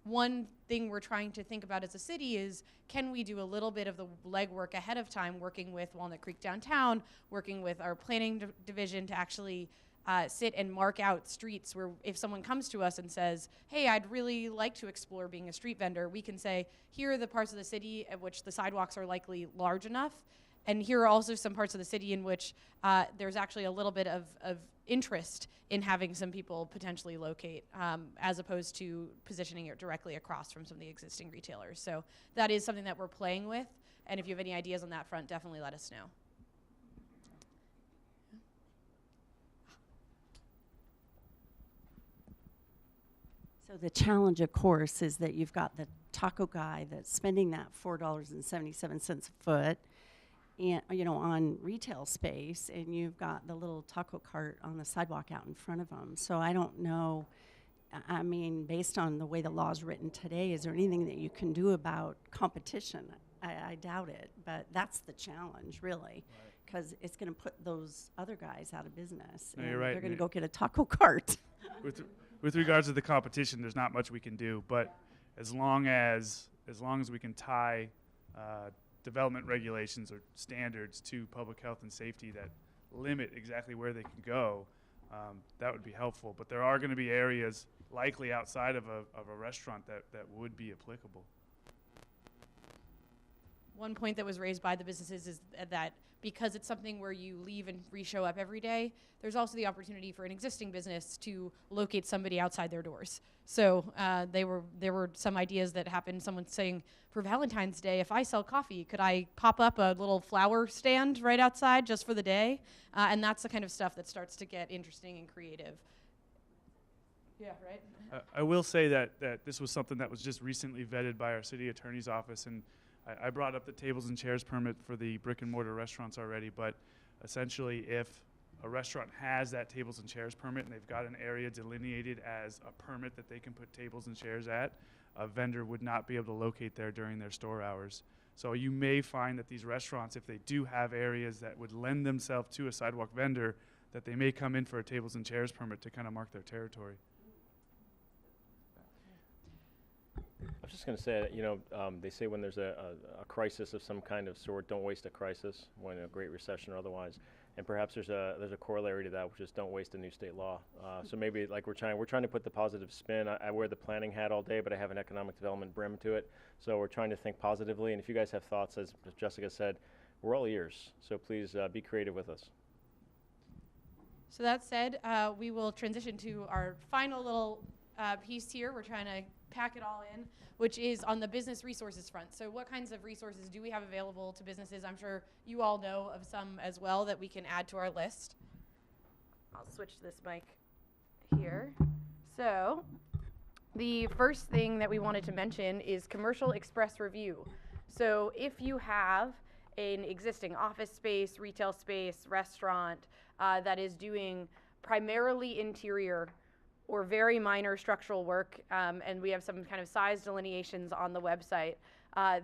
One thing we're trying to think about as a city is, can we do a little bit of the legwork ahead of time, working with Walnut Creek Downtown, working with our planning division to actually sit and mark out streets where if someone comes to us and says, hey, I'd really like to explore being a street vendor, we can say, here are the parts of the city at which the sidewalks are likely large enough And here are also some parts of the city in which there's actually a little bit of interest in having some people potentially locate, as opposed to positioning it directly across from some of the existing retailers. So that is something that we're playing with. And if you have any ideas on that front, definitely let us know. So the challenge, of course, is that you've got the taco guy that's spending that $4.77 a foot, and on retail space, and you've got the little taco cart on the sidewalk out in front of them. So I don't know. I mean, based on the way the law is written today, is there anything that you can do about competition? I doubt it, but that's the challenge, really, because it's going to put those other guys out of business. No, and you're right. They're going to go get a taco cart. With regards to the competition, there's not much we can do, but as long as we can tie development regulations or standards to public health and safety that limit exactly where they can go, that would be helpful. But there are going to be areas likely outside of a restaurant that would be applicable. One point that was raised by the businesses is that because it's something where you leave and re-show up every day, there's also the opportunity for an existing business to locate somebody outside their doors. So there were some ideas that happened. Someone saying, for Valentine's Day, if I sell coffee, could I pop up a little flower stand right outside just for the day? And that's the kind of stuff that starts to get interesting and creative. Yeah, right? I will say that this was something that was just recently vetted by our city attorney's office, and I brought up the tables and chairs permit for the brick and mortar restaurants already, but essentially if a restaurant has that tables and chairs permit and they've got an area delineated as a permit that they can put tables and chairs at, a vendor would not be able to locate there during their store hours. So you may find that these restaurants, if they do have areas that would lend themselves to a sidewalk vendor, that they may come in for a tables and chairs permit to kind of mark their territory. I was just going to say, they say when there's a crisis of some kind of sort, don't waste a crisis, when a Great Recession or otherwise. And perhaps there's a corollary to that, which is don't waste a new state law. So maybe like we're trying to put the positive spin. I wear the planning hat all day, but I have an economic development brim to it. So we're trying to think positively. And if you guys have thoughts, as Jessica said, we're all ears. So please be creative with us. So that said, we will transition to our final little piece here. We're trying to pack it all in, which is on the business resources front. So what kinds of resources do we have available to businesses? I'm sure you all know of some as well that we can add to our list. I'll switch this mic here. So the first thing that we wanted to mention is Commercial Express Review. So if you have an existing office space, retail space, restaurant that is doing primarily interior or very minor structural work, and we have some kind of size delineations on the website,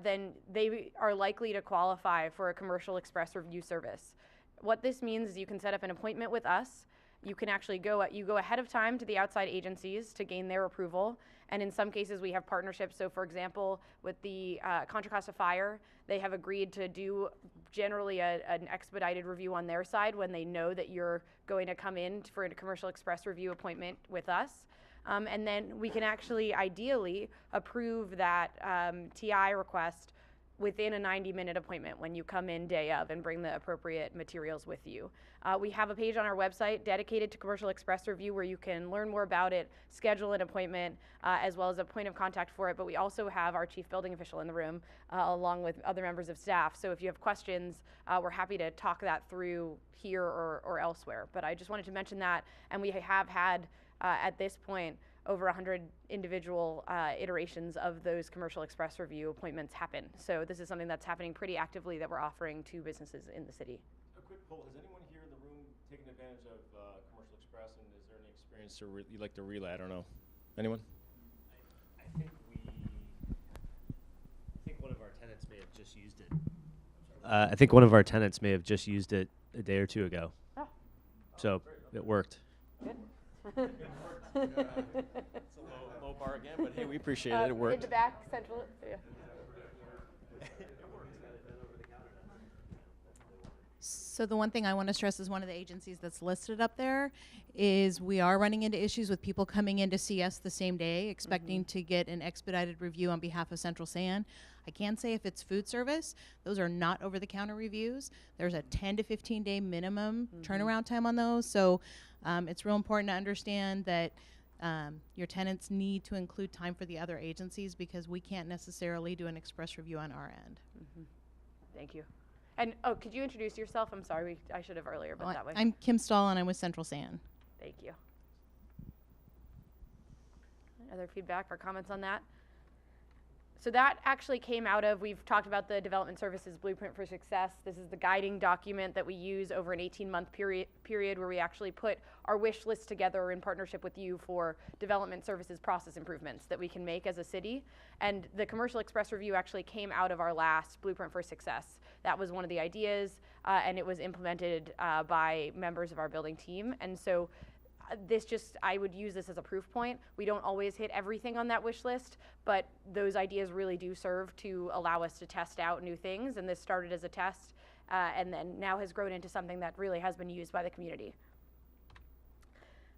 then they are likely to qualify for a Commercial Express Review service. What this means is you can set up an appointment with us. You can actually go ahead of time to the outside agencies to gain their approval, and in some cases we have partnerships. So for example, with the Contra Costa Fire, they have agreed to do generally an expedited review on their side when they know that you're going to come in for a Commercial Express Review appointment with us. And then we can actually ideally approve that TI request within a 90-minute appointment when you come in day of and bring the appropriate materials with you. We have a page on our website dedicated to Commercial Express Review where you can learn more about it, schedule an appointment, as well as a point of contact for it. But we also have our chief building official in the room, along with other members of staff. So if you have questions, we're happy to talk that through here or elsewhere. But I just wanted to mention that, and we have had, at this point, over 100 individual iterations of those Commercial Express Review appointments happen. So this is something that's happening pretty actively that we're offering to businesses in the city. A quick poll, has anyone here in the room taken advantage of Commercial Express, and is there any experience you'd like to relay? I don't know. Anyone? I think one of our tenants may have just used it. I think one of our tenants may have just used it a day or two ago. Oh. So it worked. Good. It's a low bar again, but hey, we appreciate it. It worked. In the back, central. Yeah. So the one thing I want to stress is one of the agencies that's listed up there is we are running into issues with people coming in to see us the same day, expecting to get an expedited review on behalf of Central San. I can say if it's food service, those are not over-the-counter reviews. There's a 10 to 15 day minimum turnaround time on those. So it's real important to understand that your tenants need to include time for the other agencies because we can't necessarily do an express review on our end. Thank you. And could you introduce yourself? I'm sorry, I should have earlier, but that way. I'm Kim Stahl and I'm with Central San. Thank you. Other feedback or comments on that? So that actually came out of, we've talked about the Development Services Blueprint for Success. This is the guiding document that we use over an 18-month period where we actually put our wish list together in partnership with you for development services process improvements that we can make as a city. And the Commercial Express Review actually came out of our last Blueprint for Success. That was one of the ideas, and it was implemented by members of our building team. And so I would use this as a proof point. We don't always hit everything on that wish list, but those ideas really do serve to allow us to test out new things. And this started as a test and then now has grown into something that really has been used by the community.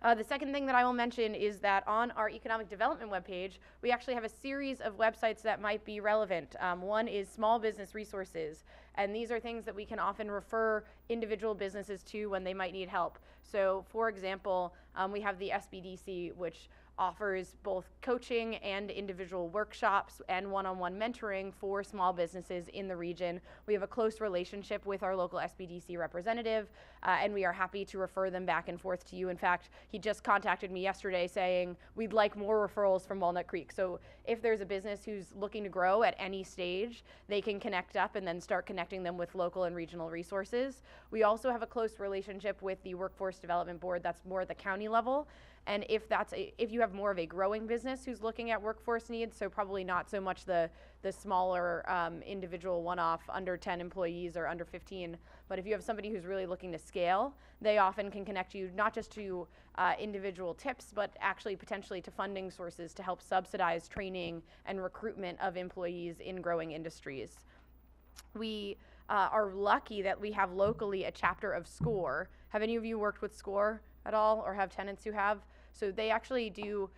The second thing that I will mention is that on our economic development webpage, we actually have a series of websites that might be relevant. One is small business resources, and these are things that we can often refer individual businesses to when they might need help. So for example, we have the SBDC, which offers both coaching and individual workshops and one-on-one mentoring for small businesses in the region. We have a close relationship with our local SBDC representative, and we are happy to refer them back and forth to you. In fact, he just contacted me yesterday saying we'd like more referrals from Walnut Creek. So if there's a business who's looking to grow at any stage, they can connect up and then start connecting them with local and regional resources. We also have a close relationship with the Workforce Development Board that's more at the county level. And if you have more of a growing business who's looking at workforce needs, so probably not so much the smaller individual one-off under 10 employees or under 15, but if you have somebody who's really looking to scale, they often can connect you not just to individual tips, but actually potentially to funding sources to help subsidize training and recruitment of employees in growing industries. We are lucky that we have locally a chapter of SCORE. Have any of you worked with SCORE at all or have tenants who have? So they actually do,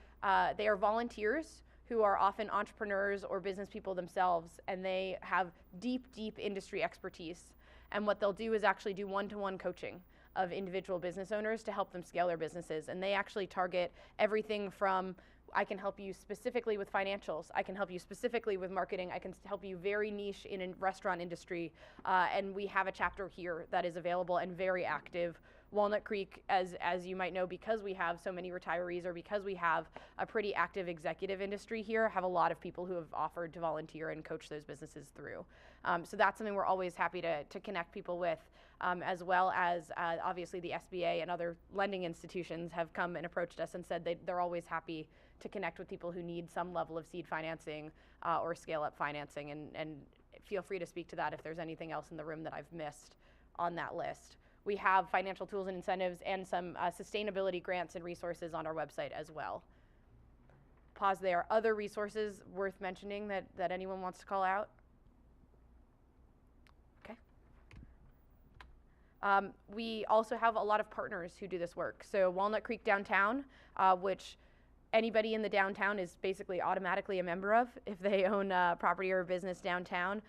they are volunteers who are often entrepreneurs or business people themselves, and they have deep, deep industry expertise. And what they'll do is actually do one-to-one coaching of individual business owners to help them scale their businesses. And they actually target everything from, I can help you specifically with financials, I can help you specifically with marketing, I can help you very niche in a restaurant industry, and we have a chapter here that is available and very active. Walnut Creek, as you might know, because we have so many retirees or because we have a pretty active executive industry here, have a lot of people who have offered to volunteer and coach those businesses through. So that's something we're always happy to connect people with, as well as obviously the SBA and other lending institutions have come and approached us and said they're always happy to connect with people who need some level of seed financing or scale-up financing, and feel free to speak to that if there's anything else in the room that I've missed on that list. We have financial tools and incentives and some sustainability grants and resources on our website as well. Pause there. Other resources worth mentioning that anyone wants to call out? Okay. We also have a lot of partners who do this work. So Walnut Creek Downtown, which anybody in the downtown is basically automatically a member of if they own property or business downtown.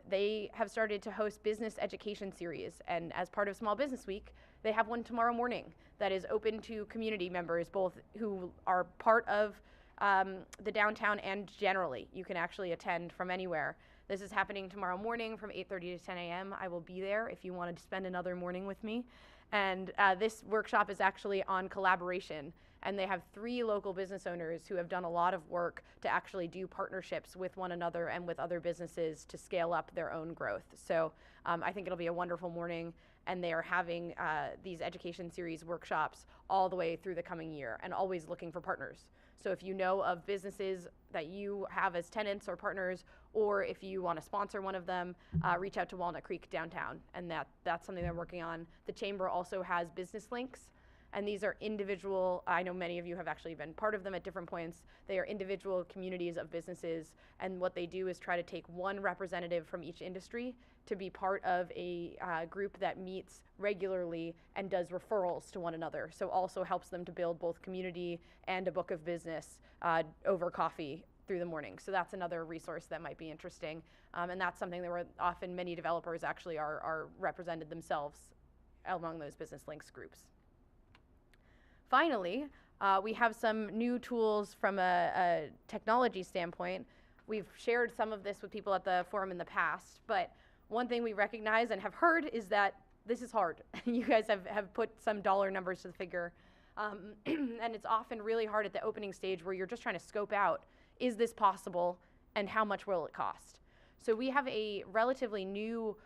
They have started to host business education series, and as part of Small Business Week, they have one tomorrow morning that is open to community members, both who are part of the downtown and generally. You can actually attend from anywhere. This is happening tomorrow morning from 8:30 to 10 a.m. I will be there if you wanted to spend another morning with me. And this workshop is actually on collaboration. And they have 3 local business owners who have done a lot of work to actually do partnerships with one another and with other businesses to scale up their own growth. So I think it'll be a wonderful morning, and they are having these education series workshops all the way through the coming year and always looking for partners. So if you know of businesses that you have as tenants or partners, or if you want to sponsor one of them, reach out to Walnut Creek Downtown, and that's something they're working on. The Chamber also has business links, And these are individual, I know many of you have actually been part of them at different points. They are individual communities of businesses, and what they do is try to take one representative from each industry to be part of a group that meets regularly and does referrals to one another. So also helps them to build both community and a book of business over coffee through the morning. So that's another resource that might be interesting. And that's something that often many developers actually are represented themselves among those business links groups. Finally, we have some new tools from a technology standpoint. We've shared some of this with people at the forum in the past, but one thing we recognize and have heard is that this is hard. You guys have put some dollar numbers to the figure. And it's often really hard at the opening stage where you're just trying to scope out, is this possible and how much will it cost? So we have a relatively new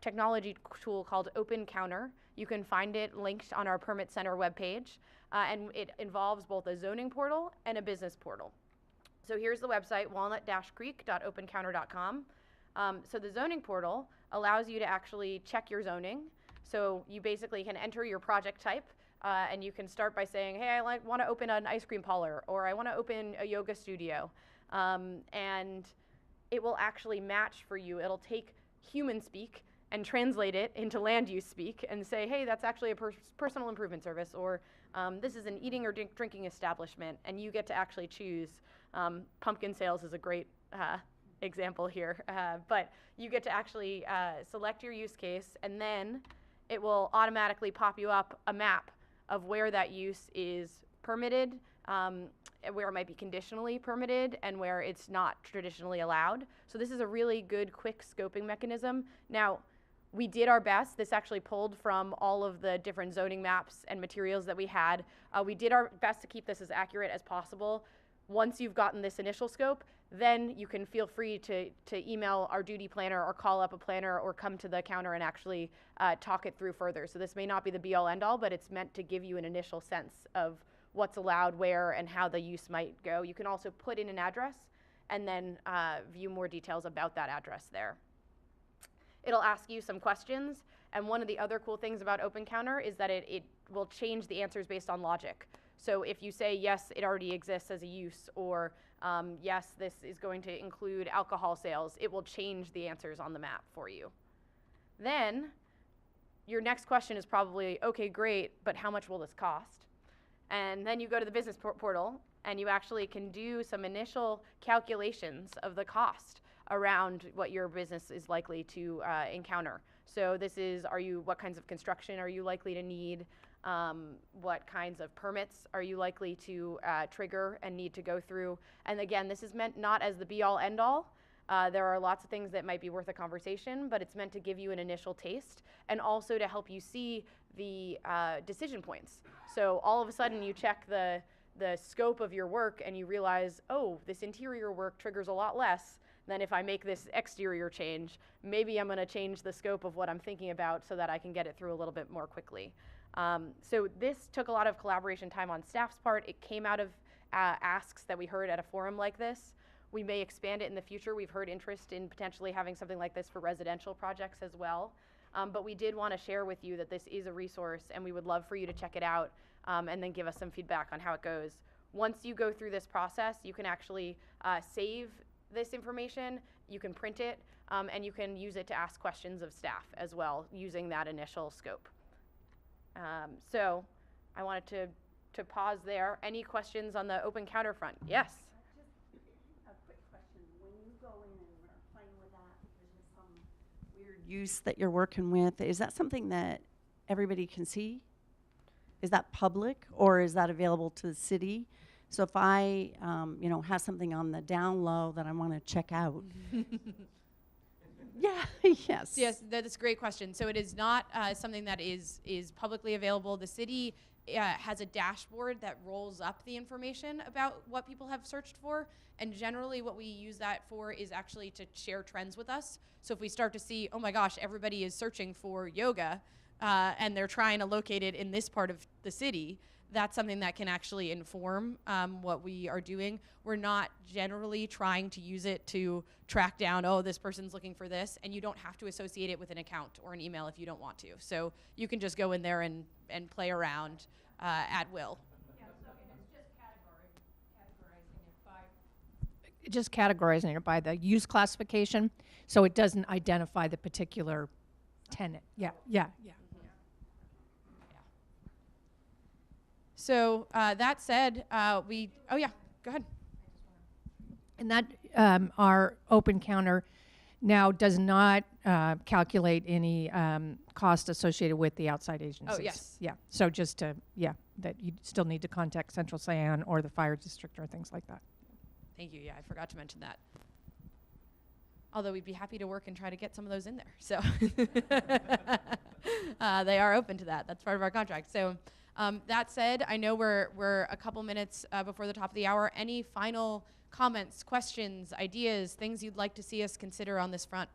technology tool called OpenCounter. You can find it linked on our Permit Center webpage, and it involves both a zoning portal and a business portal. So here's the website, walnut-creek.opencounter.com. So the zoning portal allows you to actually check your zoning. So you basically can enter your project type, and you can start by saying, hey, I want to open an ice cream parlor, or I want to open a yoga studio. And it will actually match for you. It'll take human speak and translate it into land use speak and say, hey, that's actually a personal improvement service, or this is an eating or drinking establishment, and you get to actually choose. Pumpkin sales is a great example here, but you get to actually select your use case, and then it will automatically pop you up a map of where that use is permitted, where it might be conditionally permitted, and where it's not traditionally allowed. So this is a really good, quick scoping mechanism. Now, we did our best. This actually pulled from all of the different zoning maps and materials that we had. We did our best to keep this as accurate as possible. Once you've gotten this initial scope, then you can feel free to email our duty planner or call up a planner or come to the counter and actually talk it through further. So this may not be the be all end all, but it's meant to give you an initial sense of what's allowed where and how the use might go. You can also put in an address and then view more details about that address there. It'll ask you some questions, and one of the other cool things about OpenCounter is that it will change the answers based on logic. So if you say, yes, it already exists as a use, or yes, this is going to include alcohol sales, it will change the answers on the map for you. Then your next question is probably, okay, great, but how much will this cost? And then you go to the business portal, and you actually can do some initial calculations of the cost around what your business is likely to encounter. So this is, what kinds of construction are you likely to need? What kinds of permits are you likely to trigger and need to go through? And again, this is meant not as the be-all, end-all. There are lots of things that might be worth a conversation, but it's meant to give you an initial taste and also to help you see the decision points. So all of a sudden you check the scope of your work and you realize, oh, this interior work triggers a lot less than if I make this exterior change. Maybe I'm going to change the scope of what I'm thinking about so that I can get it through a little bit more quickly. So this took a lot of collaboration time on staff's part. It came out of asks that we heard at a forum like this. We may expand it in the future. We've heard interest in potentially having something like this for residential projects as well. But we did want to share with you that this is a resource, and we would love for you to check it out and then give us some feedback on how it goes. Once you go through this process, you can actually save this information, you can print it, and you can use it to ask questions of staff as well using that initial scope. So I wanted to pause there. Any questions on the OpenCounter front? Yes? Just a quick question. When you go in and are playing with that, because there's some weird use that you're working with, is that something that everybody can see? Is that public, or is that available to the city? So if I, have something on the down low that I want to check out. Yeah, yes. Yes, that's a great question. So it is not something that is publicly available. The city has a dashboard that rolls up the information about what people have searched for. And generally what we use that for is actually to share trends with us. So if we start to see, oh my gosh, everybody is searching for yoga and they're trying to locate it in this part of the city, that's something that can actually inform what we are doing. We're not generally trying to use it to track down, oh, this person's looking for this, and you don't have to associate it with an account or an email if you don't want to. So you can just go in there and play around. at will. Just categorizing it by the use classification, so it doesn't identify the particular tenant. Yeah. So that said, oh yeah, go ahead. And that our OpenCounter now does not calculate any cost associated with the outside agencies. Oh, yes. Yeah. So just to, that you still need to contact Central Cyan or the fire district or things like that. Thank you. Yeah, I forgot to mention that. Although we'd be happy to work and try to get some of those in there. So they are open to that. That's part of our contract. So that said, I know we're a couple minutes before the top of the hour. Any final comments, questions, ideas, things you'd like to see us consider on this front?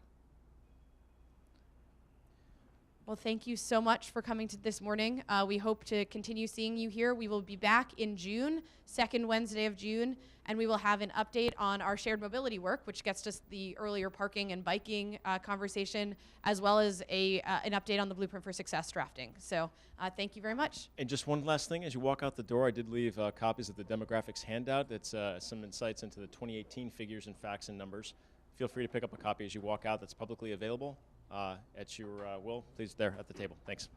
Well, thank you so much for coming to this morning. We hope to continue seeing you here. We will be back in June, second Wednesday of June, and we will have an update on our shared mobility work, which gets us the earlier parking and biking conversation, as well as an update on the Blueprint for Success drafting. So thank you very much. And just one last thing, as you walk out the door, I did leave copies of the demographics handout. That's some insights into the 2018 figures and facts and numbers. Feel free to pick up a copy as you walk out. That's publicly available at your will. Please, there at the table. Thanks.